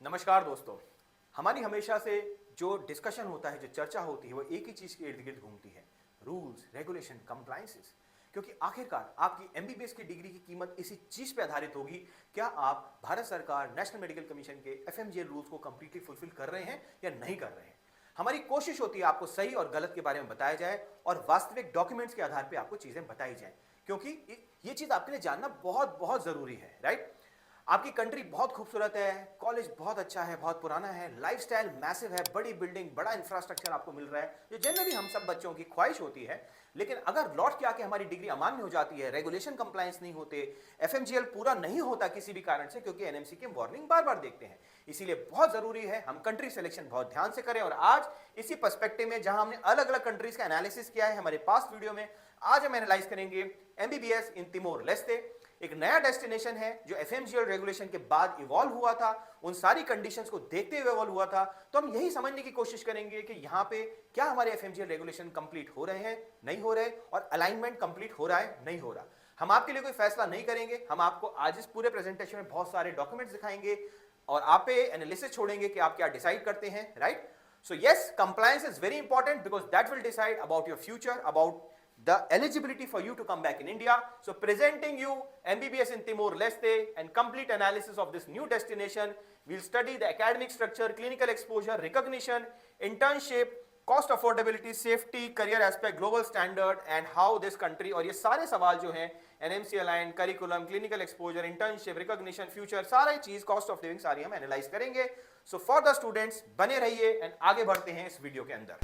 नमस्कार दोस्तों। हमारी हमेशा से जो डिस्कशन होता है, जो चर्चा होती है, वो एक ही चीज़ के इर्द गिर्द घूमती है। Rules, regulation, compliances. क्योंकि आखिरकार आपकी एमबीबीएस की डिग्री की कीमत इसी चीज़ पे आधारित होगी, क्या आप भारत सरकार नेशनल मेडिकल कमीशन के एफएमजीएल रूल्स को कंप्लीटली फुलफिल कर रहे हैं या नहीं कर रहे हैं। हमारी कोशिश होती है आपको सही और गलत के बारे में बताया जाए और वास्तविक डॉक्यूमेंट्स के आधार पर आपको चीज़ें बताई जाएं, क्योंकि ये चीज़ आपके लिए जानना बहुत बहुत ज़रूरी है। राइट। आपकी कंट्री बहुत खूबसूरत है, कॉलेज बहुत अच्छा है, बहुत पुराना है, लाइफस्टाइल मैसिव है, बड़ी बिल्डिंग, बड़ा इंफ्रास्ट्रक्चर आपको मिल रहा है, जो जनरली हम सब बच्चों की ख्वाहिश होती है। लेकिन अगर लौट के आके हमारी डिग्री अमान्य हो जाती है, रेगुलेशन कंप्लायंस नहीं होते, एफएमजीएल पूरा नहीं होता किसी भी कारण से, क्योंकि एनएमसी की वार्निंग बार बार देखते हैं। इसीलिए बहुत जरूरी है हम कंट्री सिलेक्शन बहुत ध्यान से करें। और आज इसी पर्सपेक्टिव में, जहां हमने अलग अलग कंट्रीज का एनालिसिस किया है हमारे पास्ट वीडियो में, आज हम एनालाइज करेंगे एमबीबीएस इन तिमोर लेस्ते। एक नया डेस्टिनेशन है जो एफएमजीएल रेगुलेशन के बाद इवॉल्व हुआ था, उन सारी कंडीशंस को देखते हुए इवॉल्व हुआ था। तो हम यही समझने की कोशिश करेंगे कि यहाँ पे क्या हमारे एफएमजीएल रेगुलेशन कंप्लीट हो रहे हैं, नहीं हो रहे, और अलाइनमेंट कंप्लीट हो रहा है, नहीं हो रहा। हम आपके लिए कोई फैसला नहीं करेंगे, हम आपको आज इस पूरे प्रेजेंटेशन में बहुत सारे डॉक्यूमेंट्स दिखाएंगे और आप पे एनालिसिस छोड़ेंगे कि आप क्या डिसाइड करते हैं। Right. So yes, compliance is very important because that will decide about your future, about the eligibility for you to come back in India. So presenting you MBBS in Timor-Leste and complete analysis of this new destination. We'll study the academic structure, clinical exposure, recognition, internship, cost affordability, safety, career aspect, global standard and how this country, और ये सारे सवाल जो हैं NMC align, curriculum, clinical exposure, internship, recognition, future, सारी चीज, cost of living, सारी हम एनालाइज करेंगे। सो फॉर द स्टूडेंट्स बने रहिए एंड आगे बढ़ते हैं इस वीडियो के अंदर।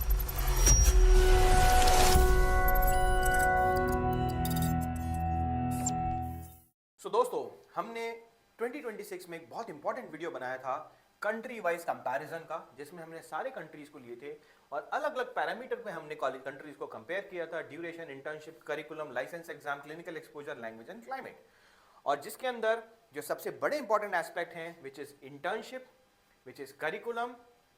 सो दोस्तों, हमने 2026 में एक बहुत इंपॉर्टेंट वीडियो बनाया था कंट्री वाइज कंपैरिजन का, जिसमें हमने सारे कंट्रीज को लिए थे और अलग अलग पैरामीटर पे हमने कॉलेज कंट्रीज को कंपेयर किया था। Duration, internship, curriculum, licence exam, clinical exposure, language and climate. और जिसके अंदर जो सबसे बड़े इंपॉर्टेंट एस्पेक्ट हैं, which is internship, which is curriculum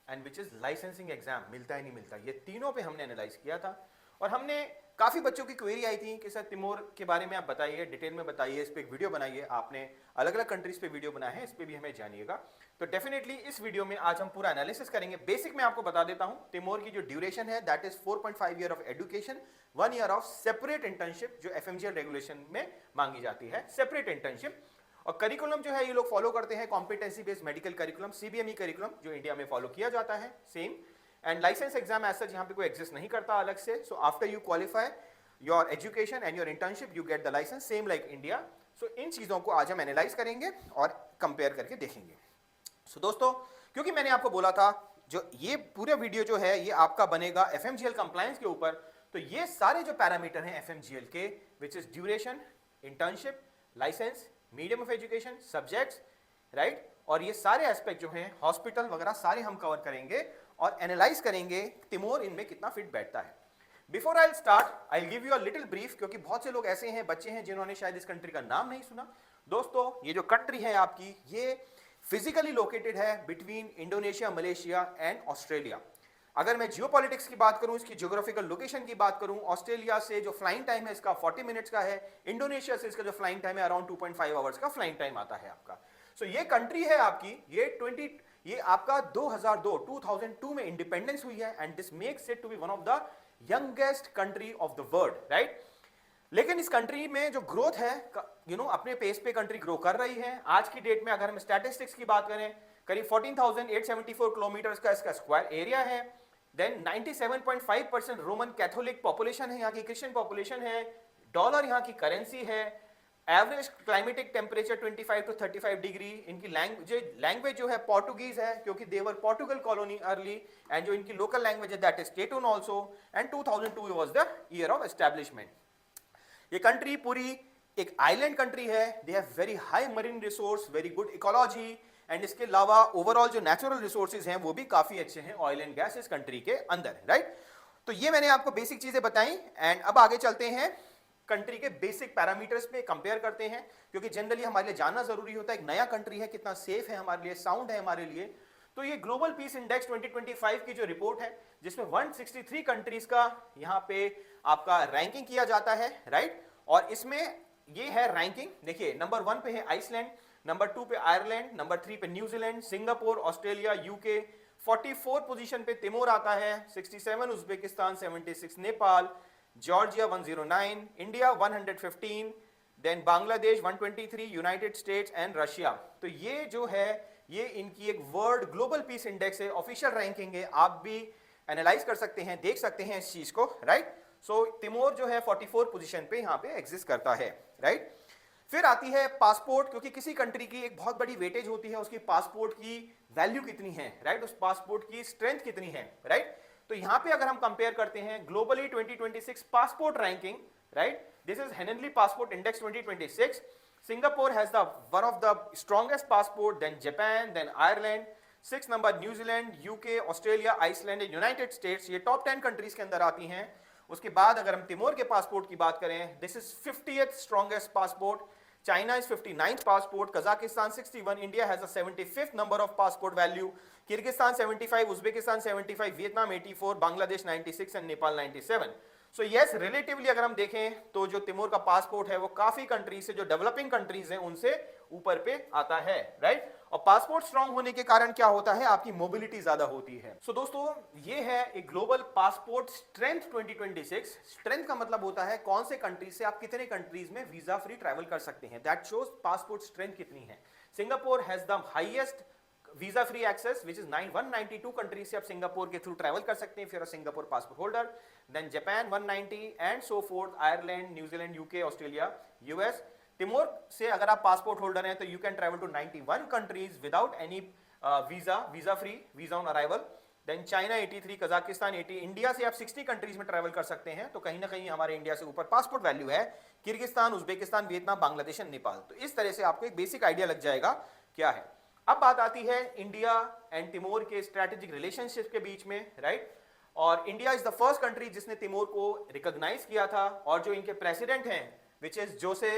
and which is licensing exam, मिलता है नहीं मिलता, ये तीनों पे हमने एनालाइज किया था। और हमने काफ़ी बच्चों की क्वेरी आई थी कि सर तिमोर के बारे में आप बताइए, डिटेल में बताइए, इस पर एक वीडियो बनाइए। आपने अलग अलग कंट्रीज पे वीडियो बनाए हैं, इस पर भी हमें जानिएगा। तो डेफिनेटली इस वीडियो में आज हम पूरा एनालिसिस करेंगे। बेसिक में आपको बता देता हूँ, तिमोर की जो ड्यूरेशन है that is 4.5 year of education, 1 year of separate internship जो एफएमजीएल रेगुलेशन में मांगी जाती है, सेपरेट इंटर्नशिप। और करिकुलम जो है ये लोग फॉलो करते हैं competency based medical curriculum, CBME curriculum, जो इंडिया में फॉलो किया जाता है same. And licence exam as such यहाँ पे कोई एग्जिस्ट नहीं करता अलग से। So after you qualify your education and your internship you get the licence, same like India. So इन चीज़ों को आज हम एनालाइज करेंगे और कंपेयर करके देखेंगे। सो दोस्तों, क्योंकि मैंने आपको बोला था जो ये पूरा वीडियो जो है ये आपका बनेगा एफएमजीएल कंप्लायंस के ऊपर, तो ये सारे जो पैरामीटर हैं एफएमजीएल के, which is duration, internship, licence, medium of education, subjects, right, और ये सारे एस्पेक्ट जो हैं हॉस्पिटल वगैरह सारे हम कवर करेंगे और एनालाइज करेंगे तिमोर इनमें कितना फिट बैठता है। Before I start I give you a little brief, क्योंकि बहुत से लोग ऐसे हैं, बच्चे हैं जिन्होंने शायद इस कंट्री का नाम नहीं सुना। दोस्तों, ये जो कंट्री है आपकी, ये फिजिकली लोकेटेड है between Indonesia, Malaysia and Australia. अगर मैं जियोपॉलिटिक्स की बात करूं, इसकी ज्योग्राफिकल लोकेशन की बात करूं, ऑस्ट्रेलिया से जो फ्लाइंग टाइम है इसका 40 मिनट्स का है, इंडोनेशिया से इसका जो फ्लाइंग टाइम है अराउंड 2.5 आवर्स का फ्लाइंग टाइम आता है आपका। सो ये कंट्री है आपकी, ये आपका 2002 में इंडिपेंडेंस हुई है and this makes it to be one of the youngest country of the world, right. लेकिन इस कंट्री में जो ग्रोथ है, अपने पेस पे कंट्री ग्रो कर रही है। आज की डेट में अगर हम स्टैटिस्टिक्स की बात करें, करीब 14,874 किलोमीटर का इसका स्क्वायर एरिया है। देन 97.5% रोमन कैथोलिक पॉपुलेशन है, यहाँ की क्रिश्चियन पॉपुलेशन है। डॉलर यहाँ की करेंसी है। Average climatic temperature 25 to 35 degree. इनकी लैंग्वेज जो है पोर्टुगीज है, क्योंकि they were Portugal colony early, and जो इनकी लोकल लैंग्वेज है that is Tetun also, and 2002 was the year of establishment. ये कंट्री पूरी एक आइलैंड कंट्री है। They have very high marine resource, very good ecology, and इसके अलावा ओवरऑल जो नेचुरल रिसोर्सेज हैं वो भी काफी अच्छे हैं, ऑयल एंड गैस इस कंट्री के अंदर, राइट। तो ये मैंने आपको बेसिक चीजें बताई एंड अब आगे चलते हैं कंट्री के बेसिक पैरामीटर्स पे कंपेयर करते हैं, क्योंकि जनरली हमारे लिए जानना जरूरी होता है एक नया कंट्री है, कितना सेफ है हमारे लिए, साउंड है हमारे लिए। तो ये ग्लोबल पीस इंडेक्स 2025 की जो रिपोर्ट है, जिसमें 163 कंट्रीज का यहाँ पे आपका रैंकिंग किया जाता है, राइट। और इसमें ये है रैंकिंग, देखिए नंबर 1 पे है आइसलैंड, नंबर 2 पे आयरलैंड, नंबर 3 पे New Zealand, Singapore, Australia, UK. 44 position पे तिमोर आता है, 67 Uzbekistan, 76 Nepal, Georgia 109, India 115, then Bangladesh 123, United States and Russia. तो ये जो है ये इनकी एक वर्ल्ड ग्लोबल पीस इंडेक्स है, ऑफिशियल रैंकिंग है, आप भी एनालाइज कर सकते हैं, देख सकते हैं इस चीज को, राइट। सो तिमोर जो है 44 पोजीशन पे यहाँ पे एग्जिस्ट करता है, राइट। फिर आती है पासपोर्ट, क्योंकि किसी कंट्री की एक बहुत बड़ी वेटेज होती है उसकी पासपोर्ट की वैल्यू कितनी है, राइट, उस पासपोर्ट की स्ट्रेंथ कितनी है, राइट। तो यहां पे अगर हम कंपेयर करते हैं globally 2026 passport ranking, right, this is Henley passport index 2026। Singapore has the one of the strongest passport, then Japan, then Ireland, 6 number New Zealand, UK, Australia, Iceland, United States, ये टॉप 10 कंट्रीज के अंदर आती हैं। उसके बाद अगर हम तिमोर के पासपोर्ट की बात करें, this is 50th strongest passport, China is 59th passport, Kazakhstan 61, India has a 75th number of passport value, Kyrgyzstan 75, Uzbekistan 75, Vietnam 84, Bangladesh 96 and Nepal 97. So yes, relatively अगर हम देखें तो जो तिमोर का पासपोर्ट है वो काफी कंट्रीज से, जो डेवलपिंग कंट्रीज हैं उनसे ऊपर पे आता है, राइट। और पासपोर्ट स्ट्रांग होने के कारण क्या होता है, आपकी मोबिलिटी ज्यादा होती है। सो दोस्तों ये है एक ग्लोबल पासपोर्ट स्ट्रेंथ 2026। स्ट्रेंथ का मतलब होता है कौन से कंट्रीज से आप कितने कंट्रीज में वीजा फ्री ट्रैवल कर सकते हैं, दैट शोज पासपोर्ट स्ट्रेंथ कितनी है। Singapore has the highest visa free access which is 192 countries से आप सिंगापुर के थ्रू ट्रैवल कर सकते हैं, फिर Singapore passport holder, then Japan 190 and so forth, Ireland, New Zealand, UK, Australia, US. Timor से अगर आप पासपोर्ट होल्डर हैं तो you can travel to 91 countries without any visa free, visa on arrival. Then China 83, Kazakhstan 80, India से आप 60 countries में travel कर सकते हैं, तो कहीं ना कहीं हमारे इंडिया से ऊपर पासपोर्ट वैल्यू है। Kyrgyzstan, Uzbekistan, Vietnam, Bangladesh and Nepal. तो इस तरह से आपको एक बेसिक आइडिया लग जाएगा क्या है। अब बात आती है इंडिया एंड तिमोर के स्ट्रेटेजिक रिलेशनशिप के बीच में, राइट। और India is the first country जिसने तिमोर को रिकॉग्नाइज किया था, और जो इनके प्रेसिडेंट हैं which is Jose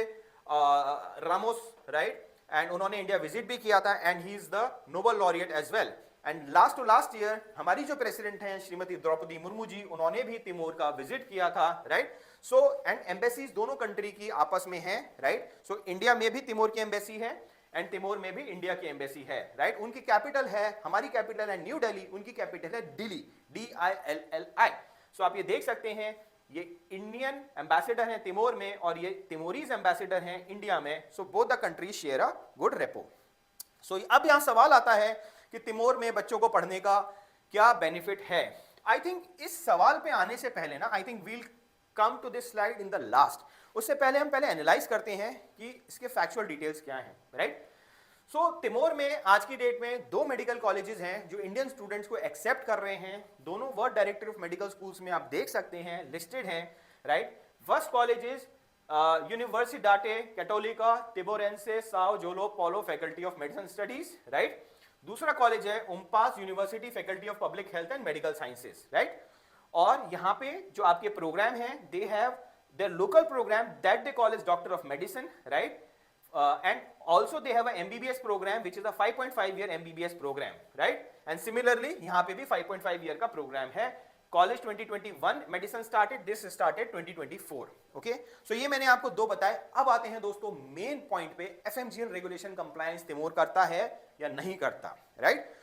Ramos, right, and उन्होंने इंडिया विजिट भी किया था, and he is the Nobel laureate as well. And last to last year हमारी जो प्रेसिडेंट हैं श्रीमती द्रौपदी मुर्मू जी, उन्होंने भी तिमोर का विजिट किया था, राइट। सो एंड एम्बेसीज दोनों कंट्री की आपस में है, राइट। सो इंडिया में भी तिमोर की एम्बेसी है एंड तिमोर में भी इंडिया की एम्बेसी है, राइट। उनकी कैपिटल है, हमारी कैपिटल है न्यू दिल्ली, उनकी कैपिटल है दिल्ली, DILLI। सो आप ये देख सकते हैं ये इंडियन एम्बेसडर हैं तिमोर में और ये तिमोरीज एम्बेसडर हैं इंडिया में। So both the countries share a good rapport. So अब यहां सवाल आता है कि तिमोर में बच्चों को पढ़ने का क्या बेनिफिट है। आई थिंक इस सवाल पे आने से पहले ना, I think we'll come to this slide in the last. उससे पहले हम एनालाइज करते हैं कि इसके फैक्चुअल डिटेल्स क्या हैं, राइट। सो तिमोर में आज की डेट में 2 मेडिकल कॉलेजेस हैं जो इंडियन स्टूडेंट्स को एक्सेप्ट कर रहे हैं। दोनों world directory of medical schools में आप देख सकते हैं, लिस्टेड हैं, right. First college is Universidade Catolica Timorense Sao Joao Paulo faculty of medicine studies, right. दूसरा कॉलेज है UNPAZ university faculty of public health and medical sciences, right. और यहाँ पे जो आपके प्रोग्राम हैं, they have their local program that they call as Doctor of Medicine, right, and also they have a MBBS program which is a 5.5 year MBBS program, right, and similarly यहाँ पे भी 5.5 year का program है। College 2021 medicine started, this started 2024, okay. So ये मैंने आपको 2 बताए। अब आते हैं दोस्तों मेन पॉइंट पे, FMGL रेगुलेशन कंप्लायंस तिमोर करता है या नहीं करता, राइट।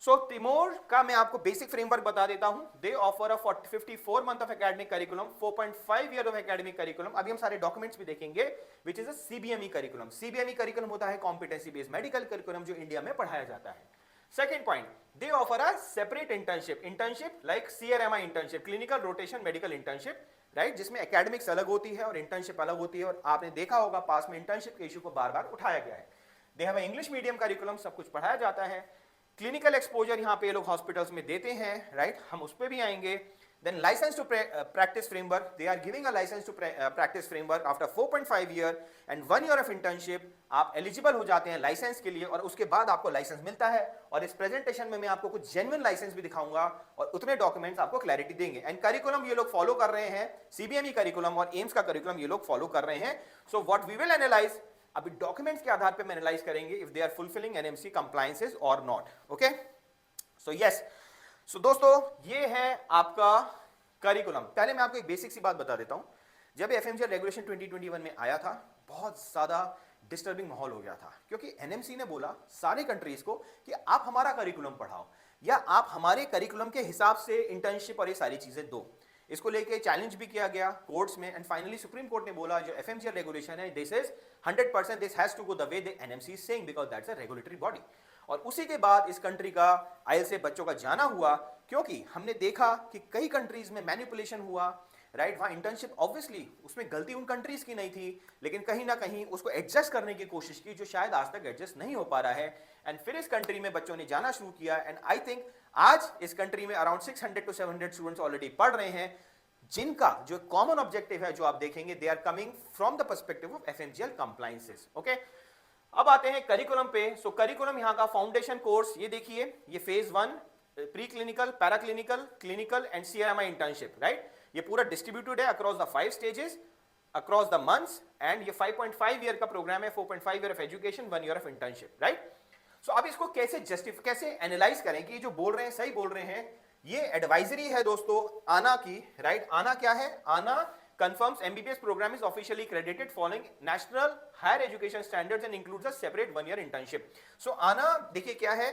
सो तिमोर का मैं आपको बेसिक फ्रेमवर्क बता देता हूं। दे offer a 54 month of academic curriculum, 4.5 year of academic curriculum. अभी हम सारे डॉक्यूमेंट्स भी देखेंगे, which is a CBME curriculum. CBME curriculum होता है कॉम्पिटेंसी बेस्ड मेडिकल करिकुलम जो इंडिया में पढ़ाया जाता है। Second point, they offer a separate internship like CRMI internship, clinical rotation medical internship, right, जिसमें एकेडमिक्स अलग होती है और इंटर्नशिप अलग होती है। और आपने देखा होगा पास में इंटर्नशिप के इशू को बार बार उठाया गया है। They have English medium curriculum, सब कुछ पढ़ाया जाता है। क्लिनिकल एक्सपोजर यहाँ पे लोग हॉस्पिटल्स में देते हैं, राइट, हम उस पर भी आएंगे। Then licence to practice framework, they are giving a licence to practice framework after 4.5 year and 1 year of internship. आप एलिजिबल हो जाते हैं लाइसेंस के लिए और उसके बाद आपको लाइसेंस मिलता है। और इस प्रेजेंटेशन में मैं आपको कुछ जेन्युइन लाइसेंस भी दिखाऊंगा और उतने डॉक्यूमेंट्स आपको क्लैरिटी देंगे। एंड करिकुलम ये लोग फॉलो कर रहे हैं, CBME करिकुलम और एम्स का करिकुलम ये लोग फॉलो कर रहे हैं। So what we will analyse, अभी डॉक्यूमेंट्स के आधार पे हम एनालाइज करेंगे if they are fulfilling NMC compliances और not, okay. So yes, so दोस्तों ये है आपका करिकुलम। पहले मैं आपको एक बेसिक सी बात बता देता हूं। जब FMGL रेगुलेशन 2021 में आया था, बहुत ज्यादा डिस्टर्बिंग माहौल हो गया था, क्योंकि एनएमसी ने बोला सारे कंट्रीज को कि आप हमारा करिकुलम पढ़ाओ या आप हमारे करिकुलम के हिसाब से इंटर्नशिप और ये सारी चीजें दो। इसको लेके चैलेंज भी किया गया कोर्ट्स में, एंड फाइनली सुप्रीम कोर्ट ने बोला जो एफएमजीएल रेगुलेशन है, this is 100% this has to go the way the NMC is saying, because that's a regulatory body. और उसी के बाद इस कंट्री का आईएल से बच्चों का जाना हुआ, क्योंकि हमने देखा कि कई कंट्रीज में मैनिपुलेशन हुआ, राइट। वहां इंटर्नशिप ऑब्वियसली उसमें गलती उन कंट्रीज की नहीं थी, लेकिन कहीं ना कहीं उसको एडजस्ट करने की कोशिश की जो शायद आज तक एडजस्ट नहीं हो पा रहा है। एंड फिर इस कंट्री में बच्चों ने जाना शुरू किया, एंड आई थिंक आज इस कंट्री में अराउंड 600 to 700 स्टूडेंट्स ऑलरेडी पढ़ रहे हैं, जिनका जो कॉमन ऑब्जेक्टिव है जो आप देखेंगे, they are coming from the perspective of FMGL compliances. Okay, अब आते हैं करिकुलम पे। सो करिकुलम यहाँ का फाउंडेशन कोर्स, ये देखिए, ये phase 1 pre clinical, para clinical, clinical and CRMI internship, right. ये पूरा डिस्ट्रीब्यूटेड है across the 5 stages, across the months, and ये 5.5 ईयर का प्रोग्राम है, 4.5 year of education, 1 year of internship, right. So अब इसको कैसे एनालाइज करें कि ये जो बोल रहे हैं सही बोल रहे हैं। ये एडवाइजरी है दोस्तों आना की, राइट। आना क्या है? आना confirms MBBS program is officially accredited following national higher education standards and includes a separate 1-year internship. So ANA देखिए क्या है?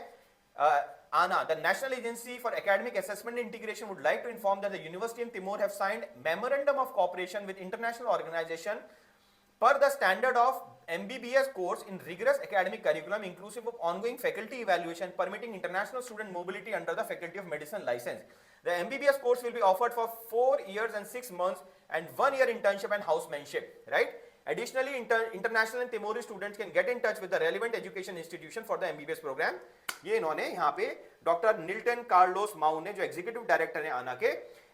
ANA, the National Agency for Academic Assessment and Integration, would like to inform that the University of Timor have signed memorandum of cooperation with international organization per the standard of MBBS course in rigorous academic curriculum inclusive of ongoing faculty evaluation permitting international student mobility under the Faculty of Medicine license. The MBBS course will be offered for 4 years and 6 months and 1 year internship and housemanship, right? Additionally, international and Timori students can get in touch with the relevant education institution for the MBBS program. ये इन्होंने यहाँ पे doctor निल्टन Carlos Maui ने, जो executive director है आना के,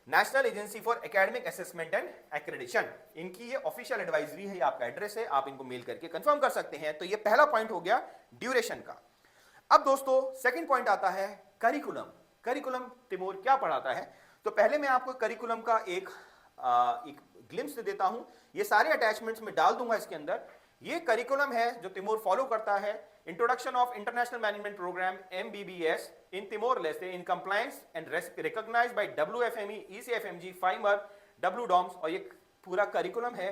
national agency for academic assessment and accreditation, इनकी ये ऑफिशियल एडवाइजरी है, आपका एड्रेस है, आप इनको मेल करके कंफर्म कर सकते हैं। तो ये पहला पॉइंट हो गया ड्यूरेशन का। अब दोस्तों सेकंड पॉइंट आता है करिकुलम। करिकुलम तिमोर क्या पढ़ाता है? तो पहले मैं आपको करिकुलम का एक ग्लिम्स दे देता हूं, ये सारे अटैचमेंट्स में डाल दूंगा इसके अंदर। ये करिकुलम है जो तिमोर फॉलो करता है। Introduction of international management programme MBBS in Timor Leste in compliance and recognised by WFME, ECFMG, FIMER, WDOMS, और ये पूरा करिकुलम है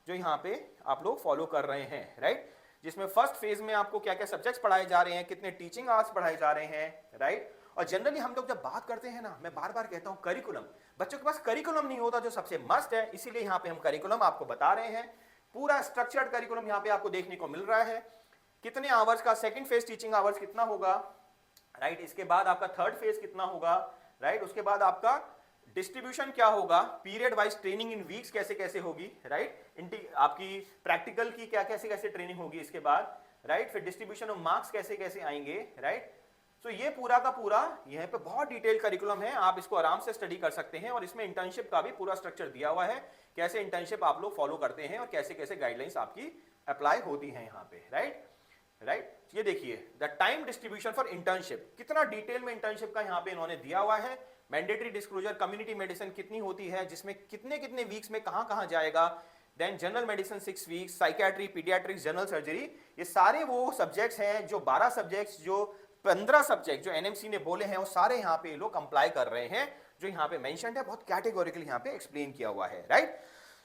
जो यहाँ पे आप लोग फॉलो कर रहे हैं, राइट। जिसमें फर्स्ट फेज में आपको क्या क्या सब्जेक्ट्स पढ़ाए जा रहे हैं, कितने टीचिंग आवर्स पढ़ाए जा रहे हैं, राइट। और जनरली हम लोग जब बात करते हैं ना, मैं बार बार कहता हूं करिकुलम, बच्चों के पास करिकुलम नहीं होता जो सबसे मस्त है, इसीलिए यहाँ पे हम करिकुलम आपको बता रहे हैं। पूरा स्ट्रक्चर्ड करिकुलम यहाँ पे आपको देखने को मिल रहा है। कितने आवर्स का सेकंड फेज टीचिंग आवर्स कितना होगा, राइट। इसके बाद आपका थर्ड फेज कितना होगा, राइट। उसके बाद आपका डिस्ट्रीब्यूशन क्या होगा, period wise training in weeks कैसे कैसे होगी, राइट। आपकी प्रैक्टिकल की क्या कैसे कैसे ट्रेनिंग होगी इसके बाद, राइट। फिर डिस्ट्रीब्यूशन ऑफ मार्क्स कैसे कैसे आएंगे, राइट। तो ये पूरा का पूरा यहाँ पे बहुत डिटेल करिकुलम है, आप इसको आराम से स्टडी कर सकते हैं। और इसमें इंटर्नशिप का भी पूरा स्ट्रक्चर दिया हुआ है, कैसे इंटर्नशिप आप लोग फॉलो करते हैं और कैसे कैसे गाइडलाइंस आपकी अप्लाई होती हैं यहाँ पे, राइट। ये देखिए the time distribution for internship, कितना डिटेल में इंटर्नशिप का यहाँ पे इन्होंने दिया हुआ है। मैंडेटरी डिस्क्लोजर कम्युनिटी मेडिसिन कितनी होती है, जिसमें कितने कितने वीक्स में कहाँ कहाँ जाएगा, देन general medicine 6 weeks, psychiatry, paediatrics, general surgery, ये सारे वो सब्जेक्ट्स हैं जो 12 सब्जेक्ट्स, जो 15 सब्जेक्ट जो एनएमसी ने बोले हैं, वो सारे यहाँ पे लोग कंप्लाई कर रहे हैं, जो यहाँ पे मेंशन्ड है, बहुत कैटेगोरिकली यहाँ पे एक्सप्लेन किया हुआ है, राइट।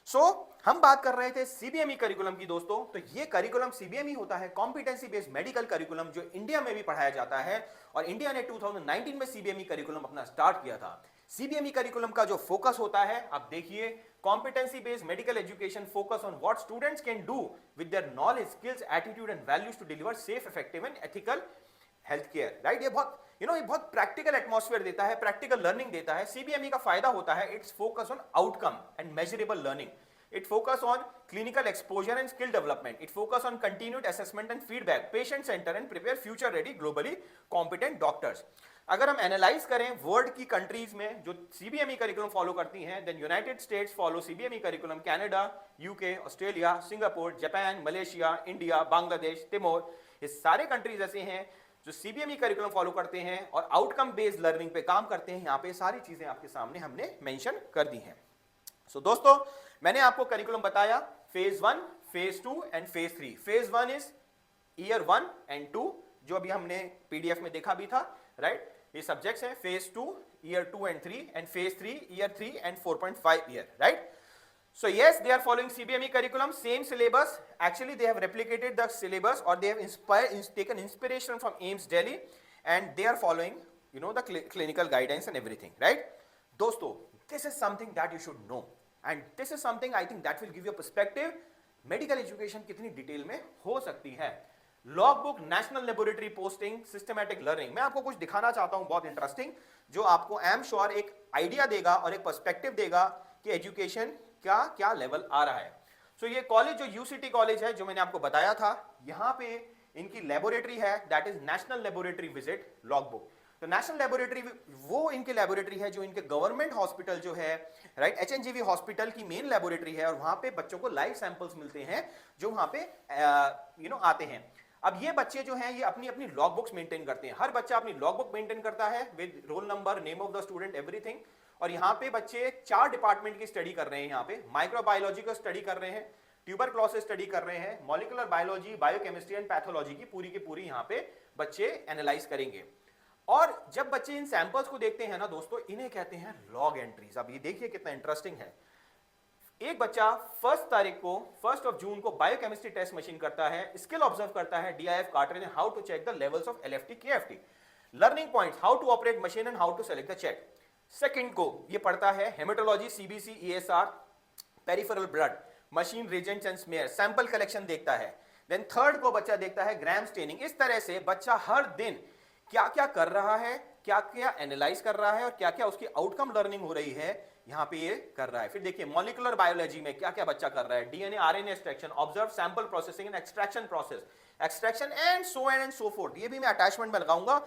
सो हम बात कर रहे थे सीबीएमई करिकुलम की दोस्तों। तो ये करिकुलम सीबीएमई होता है कॉम्पिटेंसी बेस्ड मेडिकल करिकुलम, जो इंडिया में भी पढ़ाया जाता है, और इंडिया ने 2019 में सीबीएमई करिकुलम अपना स्टार्ट किया था। सीबीएमई करिकुलम का जो फोकस होता है, आप देखिए, competency based medical education focus on what students can do with their knowledge, skills, attitude and values to deliver safe, effective and ethical health care, right. ये बहुत ये बहुत प्रैक्टिकल एटमॉस्फेयर देता है, प्रैक्टिकल लर्निंग देता है। सीबीएमई का फायदा होता है, it's focus on outcome and measurable learning, it focus on clinical exposure and skill development, it focus on continued assessment and feedback, patient centre and prepare future ready globally competent doctors. अगर हम analyse करें world की countries में जो सीबीएमई curriculum follow करती हैं, then United States follow CBME curriculum, Canada, UK, Australia, Singapore, Japan, Malaysia, India, Bangladesh, Timor, ये सारे कंट्रीज ऐसे हैं जो सीबीएमई करिकुलम फॉलो करते हैं और आउटकम बेस्ड लर्निंग पे काम करते हैं। यहाँ पे सारी चीजें आपके सामने हमने मेंशन कर दी हैं। सो दोस्तों, मैंने आपको करिकुलम बताया phase 1, phase 2 and phase 3। Phase 1 is year 1 and 2, जो अभी हमने पीडीएफ में देखा भी था, राइट। ये सब्जेक्ट्स हैं phase 2 year 2 and 3, and phase 3 year 3 and 4.5 year, right. So yes, they are following CBME curriculum, same syllabus. Actually, they have replicated the syllabus, or they have taken inspiration from AIMS Delhi, and they are following, the clinical guidance and everything, right? दोस्तों, this is something that you should know, and this is something I think that will give you a perspective. Medical education कितनी detail में हो सकती है. Log book, national laboratory posting, systematic learning. मैं आपको कुछ दिखाना चाहता हूं बहुत इंटरेस्टिंग, जो आपको आई एम श्योर एक आइडिया देगा और एक पर्सपेक्टिव देगा कि एजुकेशन क्या क्या लेवल आ रहा है. सो ये कॉलेज जो यूसीटी कॉलेज है, जो मैंने आपको बताया था, यहां पे इनकी लेबोरेटरी है, that is national laboratory visit log book. तो नेशनल लेबोरेटरी वो इनकी लेबोरेटरी है जो इनके गवर्नमेंट हॉस्पिटल जो है, राइट, एचएनजीवी हॉस्पिटल की मेन लेबोरेटरी है, और वहां पे बच्चों को लाइव सैंपल्स मिलते हैं जो वहां पे आते हैं. अब ये बच्चे जो हैं ये अपनी अपनी लॉग बुक्स मेंटेन करते हैं. हर बच्चा अपनी लॉग बुक मेंटेन करता है with roll number, name of the student, everything. और यहाँ पे बच्चे 4 डिपार्टमेंट की स्टडी कर रहे हैं. यहाँ पे माइक्रोबायोलॉजी का स्टडी कर रहे हैं, ट्यूबरक्लोसिस स्टडी कर रहे हैं, molecular biology, biochemistry and pathology की पूरी यहाँ पे बच्चे एनालाइज करेंगे. और जब बच्चे इन सैंपल्स को देखते हैं ना दोस्तों, इन्हें कहते हैं लॉग एंट्रीज. अब ये देखिए कितना इंटरेस्टिंग है. एक बच्चा 1 जून को बायोकेमिस्ट्री टेस्ट मशीन करता है, स्किल ऑब्जर्व करता है, DIF cartridge, how to check the levels of LFT KFT, learning points, how to operate machine and how to select the check. Second को ये पढ़ता है haematology, CBC, ESR, peripheral blood, machine reagents and smear, sample collection देखता है. Then third को बच्चा देखता है ग्राम स्टेनिंग. इस तरह से बच्चा हर दिन क्या क्या कर रहा है, क्या क्या एनालाइज कर रहा है, और क्या क्या उसकी आउटकम लर्निंग हो रही है, यहां पे ये कर रहा है. फिर देखिए मॉलिक्यूलर बायोलॉजी में क्या क्या बच्चा कर रहा है, DNA RNA extraction, observe sample processing and extraction process, extraction and so fourth. ये भी मैं अटैचमेंट में लगाऊंगा.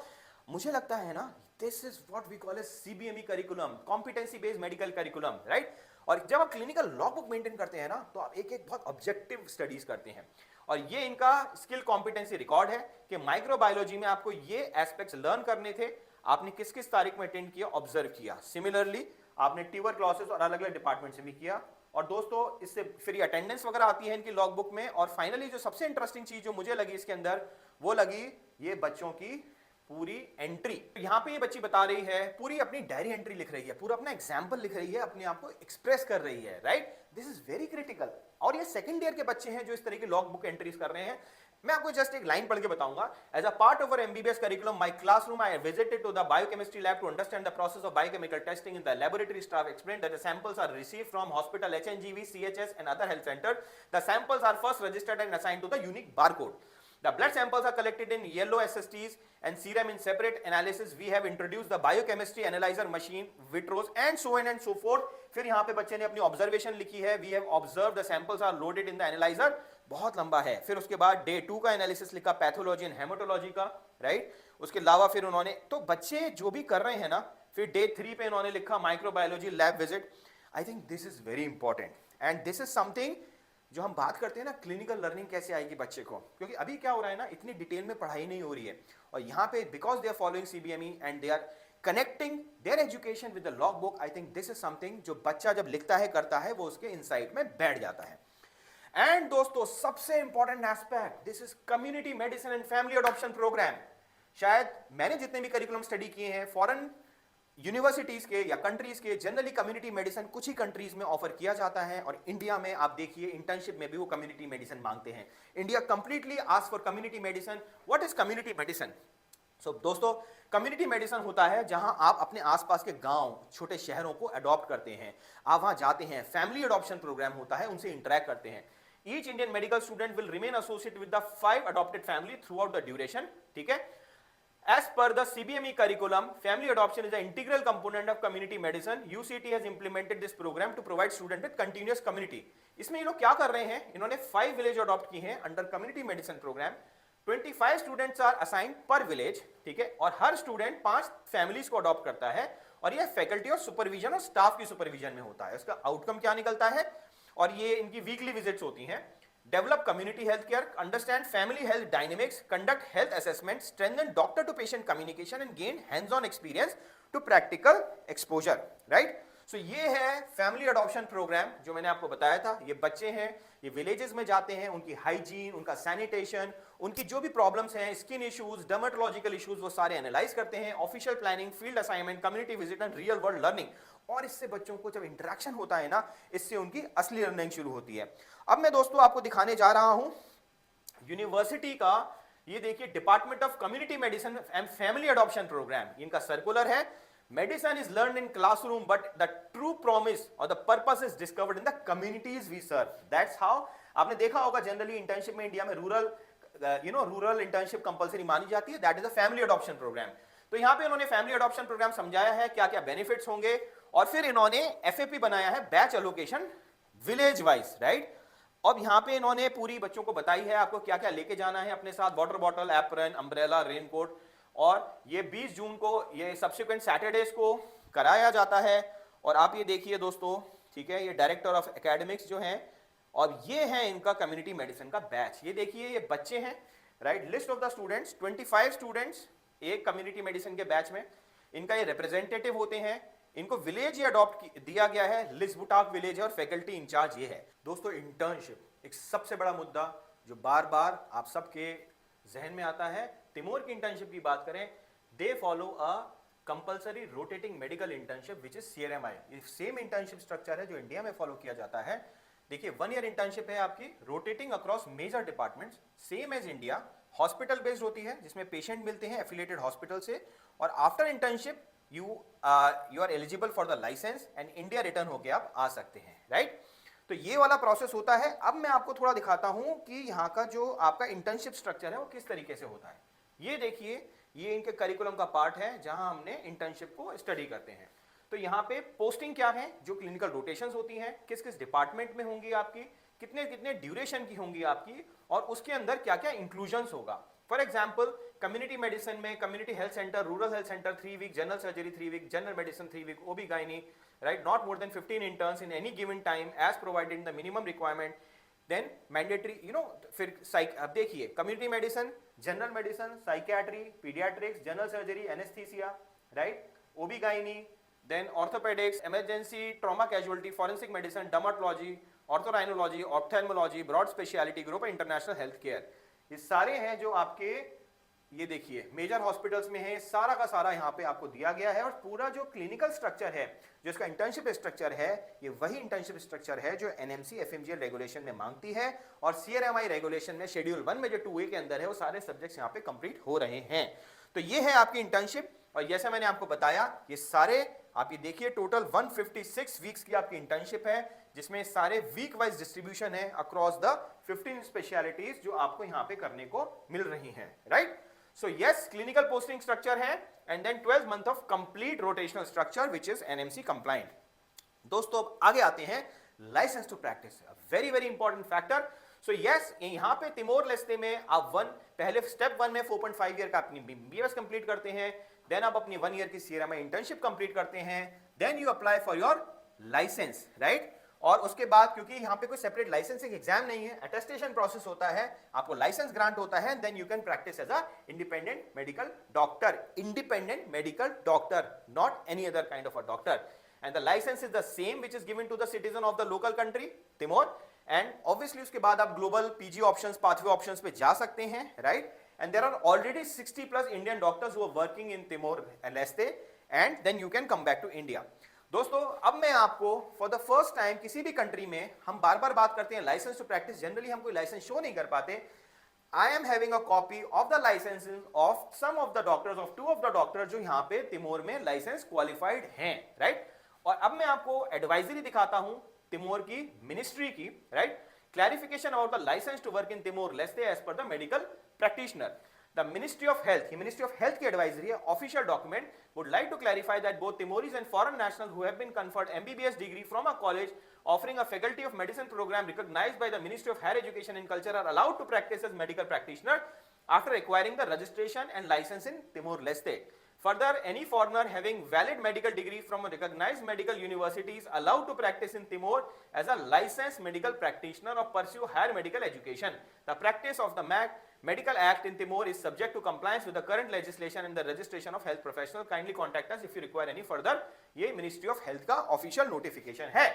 मुझे लगता है ना, this is what we call as CBME curriculum, competency based medical curriculum, right. और जब आप क्लिनिकल लॉग बुक मेंटेन करते हैं ना, तो आप एक एक बहुत ऑब्जेक्टिव स्टडीज करते हैं. और ये इनका स्किल कॉम्पिटेंसी रिकॉर्ड है कि माइक्रोबायोलॉजी में आपको ये एस्पेक्ट्स लर्न करने थे, आपने किस किस तारीख में अटेंड किया, ऑब्जर्व किया. सिमिलरली आपने ट्यूबरक्लोसिस और अलग अलग डिपार्टमेंट से भी किया. और दोस्तों इससे फिर ये अटेंडेंस वगैरह आती है इनकी लॉग बुक में. और फाइनली जो सबसे इंटरेस्टिंग चीज जो मुझे लगी इसके अंदर, वो लगी ये बच्चों की पूरी एंट्री. यहाँ पे ये बच्ची बता रही है, पूरी अपनी डायरी एंट्री लिख रही है, पूरा अपना एग्जाम्पल लिख रही है, अपने आप को एक्सप्रेस कर रही है, right. This is very critical. और ये सेकंड ईयर के बच्चे हैं जो इस तरह की लॉग बुक एंट्रीज कर रहे हैं. मैं आपको जस्ट एक लाइन पढ़ के बताऊंगा. As a part of our MBBS curriculum, my classroom, I visited to the biochemistry lab to understand the process of biochemical testing in the laboratory. Staff explained that the samples are received from hospital, HNGV, CHS and other health centre. The samples are first registered and assigned to the unique barcode. The blood samples are collected in yellow SSTs and serum in separate analysis. We have introduced the biochemistry analyzer machine, Vitros and so on and so forth. फिर यहाँ पे बच्चे ने अपनी observation लिखी है. We have observed the samples are loaded in the analyzer. बहुत लंबा है. फिर उसके बाद डे 2 का एनालिसिस लिखा, पैथोलॉजी एंड हेमेटोलॉजी का, राइट. उसके अलावा फिर उन्होंने, तो बच्चे जो भी कर रहे हैं ना, फिर डे 3 पे उन्होंने लिखा microbiology lab visit. I think this is very important and this is something जो हम बात करते हैं ना, क्लिनिकल लर्निंग कैसे आएगी बच्चे को. क्योंकि अभी क्या हो रहा है ना, इतनी डिटेल में पढ़ाई नहीं हो रही है. और यहाँ पे because they are following CBME and they are connecting their education with the log book, I think this is something जो बच्चा जब लिखता है, करता है, वो उसके इनसाइट में बैठ जाता है. एंड दोस्तों सबसे important aspect, this is community medicine and family adoption programme. शायद मैंने जितने भी करिकुलम स्टडी किए हैं फॉरेन यूनिवर्सिटीज के या कंट्रीज के, जनरली कम्युनिटी मेडिसिन कुछ ही कंट्रीज में ऑफर किया जाता है. और इंडिया में आप देखिए इंटर्नशिप में भी वो कम्युनिटी मेडिसिन मांगते हैं. India completely ask for community medicine. What is community medicine? So दोस्तों, कम्युनिटी मेडिसिन होता है जहां आप अपने आसपास के गांव, छोटे शहरों को अडॉप्ट करते हैं. आप वहां जाते हैं, फैमिली अडॉप्शन प्रोग्राम होता है, उनसे इंटरेक्ट करते हैं. Each Indian medical student will remain associated with the 5 adopted family through out the duration. ठीक है. As per the CBME curriculum, family adoption is an integral component of community medicine. UCT has implemented this program to provide students with continuous community. इसमें ये लोग क्या कर रहे हैं, इन्होंने 5 विलेज अडॉप्ट की हैं under community medicine programme. 25 students are assigned per village. ठीक है. और हर स्टूडेंट 5 फैमिलीज को अडॉप्ट करता है. और ये फैकल्टी और सुपरविजन और स्टाफ की सुपरविजन में होता है. इसका आउटकम क्या निकलता है, और ये इनकी वीकली विजिट्स होती हैं. Develop community health care, understand family health dynamics, conduct health assessment, strengthen doctor to patient communication and gain hands-on experience to practical exposure, right? सो ये है फैमिली अडॉप्शन प्रोग्राम जो मैंने आपको बताया था। ये बच्चे हैं, ये विलेजेस में जाते हैं, उनकी हाइजीन, उनका सैनिटेशन, उनकी जो भी प्रॉब्लम्स हैं, स्किन इश्यूज, डर्मेटोलॉजिकल इश्यूज, वो सारे एनालाइज करते हैं। Official planning, field assignment, community visit and real world learning. और इससे बच्चों को जब इंटरेक्शन होता है ना, इससे उनकी असली लर्निंग शुरू होती है। अब मैं दोस्तों आपको दिखाने जा रहा हूं यूनिवर्सिटी का, ये देखिए, department of community medicine and family adoption program. इनका सर्कुलर है, medicine is learn in classroom but the true promise और the purpose is discovered in the communities we serve. That's how. आपने देखा होगा जनरली इंटर्नशिप में India में rural internship compulsory मानी जाती है। That is the family adoption program. तो यहां पे उन्होंने फैमिली अडॉप्शन प्रोग्राम समझाया है, क्या क्या बेनिफिट्स होंगे, और फिर इन्होंने एफएपी बनाया है, batch allocation village wise, right. अब यहां पे इन्होंने पूरी बच्चों को बताई है आपको क्या क्या लेके जाना है अपने साथ, water bottle, apron, umbrella, raincoat. और ये 20 जून को, ये सब्सिक्वेंट सैटरडेज को कराया जाता है। और आप ये देखिए दोस्तों, ठीक है, ये डायरेक्टर ऑफ एकेडमिक्स जो हैं, और ये है इनका कम्युनिटी मेडिसिन का बैच। ये देखिए, ये बच्चे हैं, right. List of the students, 25 students एक कम्युनिटी मेडिसिन के बैच में। इनका ये रिप्रेजेंटेटिव होते हैं। इनको विलेज ही अडॉप्ट दिया गया है, लिस्बुटाक विलेज है, और फैकल्टी इंचार्ज ये है। दोस्तों, इंटर्नशिप एक सबसे बड़ा मुद्दा जो बार बार आप सबके जहन में आता है। तिमोर की इंटर्नशिप की बात करें, they follow a compulsory rotating medical internship which is CRMI. ये सेम इंटर्नशिप स्ट्रक्चर है जो इंडिया में फॉलो किया जाता है। देखिए, 1 ईयर इंटर्नशिप है आपकी, rotating across major departments, same as India. Hospital based होती है, जिसमें पेशेंट मिलते हैं एफिलिएटेड हॉस्पिटल से, और after internship you are eligible for the licence and India return होके आप आ सकते हैं, राइट। तो ये वाला प्रोसेस होता है। अब मैं आपको थोड़ा दिखाता हूं कि यहाँ का जो आपका इंटर्नशिप स्ट्रक्चर है वो किस तरीके से होता है। ये देखिए, ये इनके करिकुलम का पार्ट है जहां हमने इंटर्नशिप को स्टडी करते हैं। तो यहाँ पे पोस्टिंग क्या है, जो क्लिनिकल रोटेशंस होती हैं, किस किस डिपार्टमेंट में होंगी आपकी, कितने कितने ड्यूरेशन की होंगी आपकी, और उसके अंदर क्या क्या इंक्लूजन्स होगा। फॉर एग्जाम्पल, कम्युनिटी मेडिसिन में community health centre, rural health centre 3 week, general surgery 3 week, general medicine 3 week, OB gynae, right, not more than 15 interns in any given time as provided in the minimum requirement. Then mandatory, फिर अब देखिए, community medicine, general medicine, psychiatry, paediatrics, general surgery, anaesthesia, right, OB gynae, then orthopaedics, emergency, trauma casualty, forensic medicine, dermatology, otorhinolaryngology, ophthalmology, broad speciality group, international health care. ये सारे हैं जो आपके, ये देखिए, मेजर हॉस्पिटल्स में है। सारा का सारा यहाँ पे आपको दिया गया है। और पूरा जो क्लिनिकल स्ट्रक्चर है, जो इसका इंटर्नशिप स्ट्रक्चर है, ये वही इंटर्नशिप स्ट्रक्चर है जो एनएमसी एफएमजीएल रेगुलेशन में मांगती है, और सीआरएमआई रेगुलेशन में शेड्यूल 1 में जो 2A के अंदर है, वो सारे सब्जेक्ट्स यहाँ पे कंप्लीट हो रहे हैं। तो ये है आपकी इंटर्नशिप। और जैसे मैंने आपको बताया, ये सारे आप ये देखिए, टोटल 156 वीक्स की आपकी इंटर्नशिप है, जिसमें सारे वीक वाइज डिस्ट्रीब्यूशन है अक्रॉस द 15 स्पेशलिटीज जो आपको यहाँ पे करने को मिल रही हैं, right. So yes, clinical posting structure है, and then 12 month of complete rotational structure which is NMC compliant. दोस्तों, अब आगे आते हैं licence to practice, very very important factor. So yes, यहाँ पे तिमोर लेस्ते में आप पहले स्टेप 1 में 4.5 ईयर का अपनी बीएमएस कंप्लीट करते हैं, देन आप अपनी 1 ईयर की सीआरएमआई इंटर्नशिप कंप्लीट करते हैं, then you apply for your licence, right. और उसके बाद, क्योंकि यहाँ पे कोई सेपरेट लाइसेंसिंग एग्जाम नहीं है, अटेस्टेशन प्रोसेस होता है, आपको लाइसेंस ग्रांट होता है, then you can practice as a independent medical doctor, independent medical doctor, not any other kind of a doctor. And the license is the same which is given to the citizen of the local country Timor. And obviously उसके बाद आप global PG options, pathway options पे जा सकते हैं, right. And there are already 60+ Indian doctors who are working in Timor Leste, and then you can come back to India. दोस्तों, अब मैं आपको फॉर द फर्स्ट टाइम, किसी भी कंट्री में हम बार बार बात करते हैं लाइसेंस टू प्रैक्टिस, जनरली हम कोई लाइसेंस शो नहीं कर पाते। I am having a copy of the licenses of some of the doctors, of 2 of the doctors जो यहाँ पे तिमोर में लाइसेंस क्वालिफाइड हैं, राइट। और अब मैं आपको एडवाइजरी दिखाता हूं तिमोर की मिनिस्ट्री की, right. Clarification about the license to work in Timor Leste as per the medical practitioner. The Ministry of Health की advisory है, official document, would like to clarify that both Timoris and foreign nationals who have been conferred MBBS degree from a college offering a faculty of medicine program recognized by the Ministry of Higher Education and Culture are allowed to practice as medical practitioner after acquiring the registration and license in Timor-Leste. Further, any foreigner having valid medical degree from a recognized medical university is allowed to practice in Timor as a licensed medical practitioner or pursue higher medical education. The practice of the Medical Act in Timor is subject to compliance with the current legislation and the registration of health professional. Kindly contact us if you require any further. ये Ministry of Health का official notification है.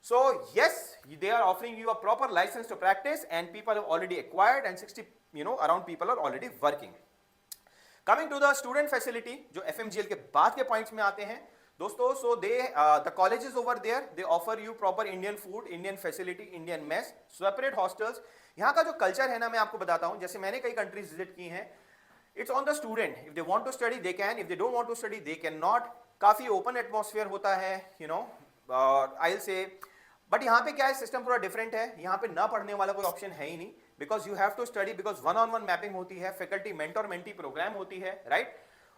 So yes, they are offering you a proper license to practice, and people have already acquired, and 60 around people are already working. Coming to the student facility, जो FMGL के बाद के points में आते हैं दोस्तों, so the colleges over there, they offer you proper Indian food, Indian facility, Indian mess, separate hostels. यहाँ का जो कल्चर है ना, मैं आपको बताता हूँ, जैसे मैंने कई कंट्रीज विजिट की हैं, it's on the student. If they want to study they can, if they don't want to study they can not. काफी ओपन एटमॉस्फेयर होता है, आई विल से. बट यहाँ पे क्या है, सिस्टम पूरा डिफरेंट है. यहाँ पे ना पढ़ने वाला कोई ऑप्शन है ही नहीं, because you have to study, because one on one mapping होती है, फैकल्टी मेंटर मेंटी प्रोग्राम होती है, राइट.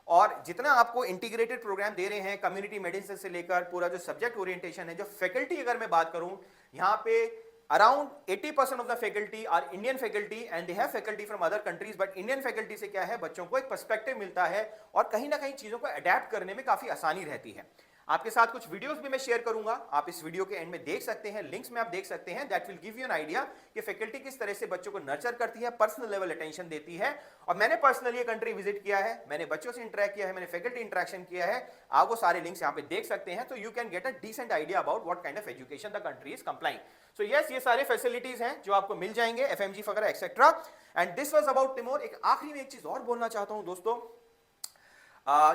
और जितना आपको इंटीग्रेटेड प्रोग्राम दे रहे हैं, कम्युनिटी मेडिसिन से लेकर पूरा जो सब्जेक्ट ओरिएंटेशन है, जो फैकल्टी अगर मैं बात करूं, यहाँ पे around 80% of the faculty are Indian faculty and they have faculty from other countries, but Indian faculty से क्या है, बच्चों को एक पर्सपेक्टिव मिलता है और कहीं ना कहीं चीजों को अडेप्ट करने में काफी आसानी रहती है. आपके साथ कुछ वीडियोस भी मैं शेयर करूंगा, आप इस वीडियो के एंड में देख सकते हैं, लिंक्स में आप देख सकते हैं. That will give you an idea कि फैकल्टी किस तरह से बच्चों को नर्चर करती है, पर्सनल लेवल अटेंशन देती है. और मैंने पर्सनली ये कंट्री विजिट किया है, मैंने बच्चों से इंटरेक्ट किया है, मैंने फैकल्टी इंटरेक्शन किया है. आप वो सारे लिंक्स यहाँ पे देख सकते हैं, तो you can get a decent idea about what kind of education the country is complying. So yes, ये सारे फैसिलिटीज हैं जो आपको मिल जाएंगे, एफएमजी वगैरह etcetera. And this was about Timor. एक आखिरी में एक चीज और बोलना चाहता हूं दोस्तों,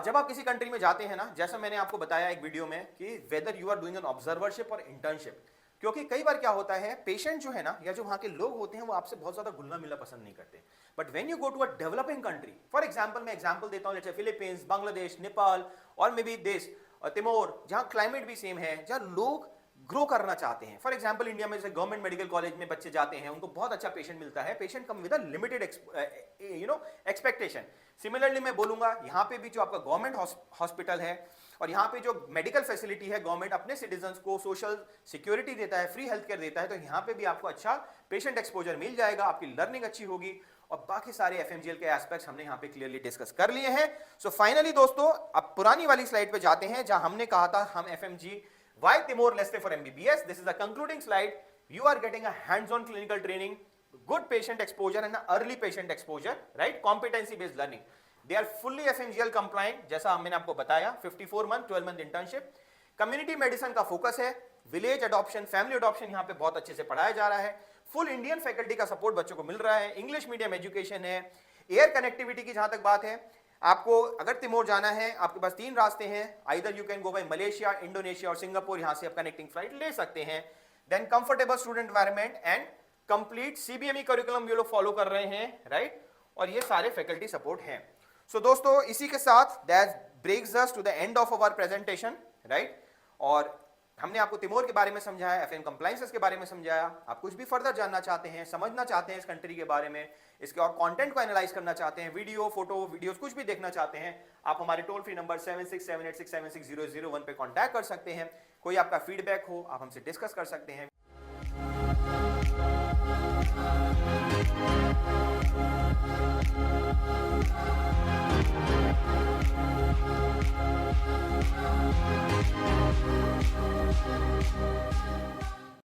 जब आप किसी कंट्री में जाते हैं ना, जैसा मैंने आपको बताया एक वीडियो में कि whether you are doing an observership और इंटर्नशिप, क्योंकि कई बार क्या होता है, पेशेंट जो है ना, या जो वहां के लोग होते हैं, वो आपसे बहुत ज्यादा घुलना मिलना पसंद नहीं करते. But when you go to a developing country, for example मैं एग्जांपल देता हूं, let's say Philippines, Bangladesh, Nepal और मे बी देश तिमोर, जहां क्लाइमेट भी सेम है, जहां लोग ग्रो करना चाहते हैं. फॉर एग्जांपल इंडिया में जैसे गवर्नमेंट मेडिकल कॉलेज में बच्चे जाते हैं, उनको बहुत अच्छा पेशेंट मिलता है, patient come with a limited expectation. Similarly मैं बोलूंगा, यहाँ पे भी जो आपका गवर्नमेंट हॉस्पिटल है और यहाँ पे जो मेडिकल फैसिलिटी है, गवर्नमेंट अपने सिटीजन्स को सोशल सिक्योरिटी देता है, फ्री हेल्थ केयर देता है, तो यहाँ पे भी आपको अच्छा पेशेंट एक्सपोजर मिल जाएगा, आपकी लर्निंग अच्छी होगी. और बाकी सारे एफएमजीएल के एस्पेक्ट्स हमने यहाँ पे क्लियरली डिस्कस कर लिए हैं. सो फाइनली दोस्तों, अब पुरानी वाली स्लाइड पे जाते हैं, जहां हमने कहा था हम FMG why Timor Leste for MBBS. This is the concluding slide. You are getting a hands-on clinical training, good patient exposure and early patient exposure, right? Competency based learning. They are fully FMGL compliant, जैसा मैंने आपको बताया. 54 month 12 month internship. Community medicine का focus है, village adoption, family adoption यहाँ पे बहुत अच्छे से पढ़ाया जा रहा है. फुल इंडियन फैकल्टी का सपोर्ट बच्चों को मिल रहा है. इंग्लिश मीडियम एजुकेशन है. एयर कनेक्टिविटी की जहां तक बात है, आपको अगर तिमोर जाना है, आपके पास 3 रास्ते हैं. Either you can go by Malaysia, Indonesia और सिंगापुर, यहां से आप कनेक्टिंग फ्लाइट ले सकते हैं. Then comfortable student environment and complete CBME curriculum ये लोग फॉलो कर रहे हैं, राइट. और ये सारे फैकल्टी सपोर्ट हैं. सो दोस्तों, इसी के साथ that breaks us to the end of our presentation, right. और हमने आपको तिमोर के बारे में समझाया, एफएम कंप्लायंसेस के बारे में समझाया. आप कुछ भी फर्दर जानना चाहते हैं, समझना चाहते हैं इस कंट्री के बारे में, इसके और कंटेंट को एनालाइज करना चाहते हैं, वीडियो, फोटो, वीडियोस कुछ भी देखना चाहते हैं, आप हमारे टोल फ्री नंबर 7678676001 पे कांटेक्ट कर सकते हैं. कोई आपका फीडबैक हो, आप हमसे डिस्कस कर सकते हैं.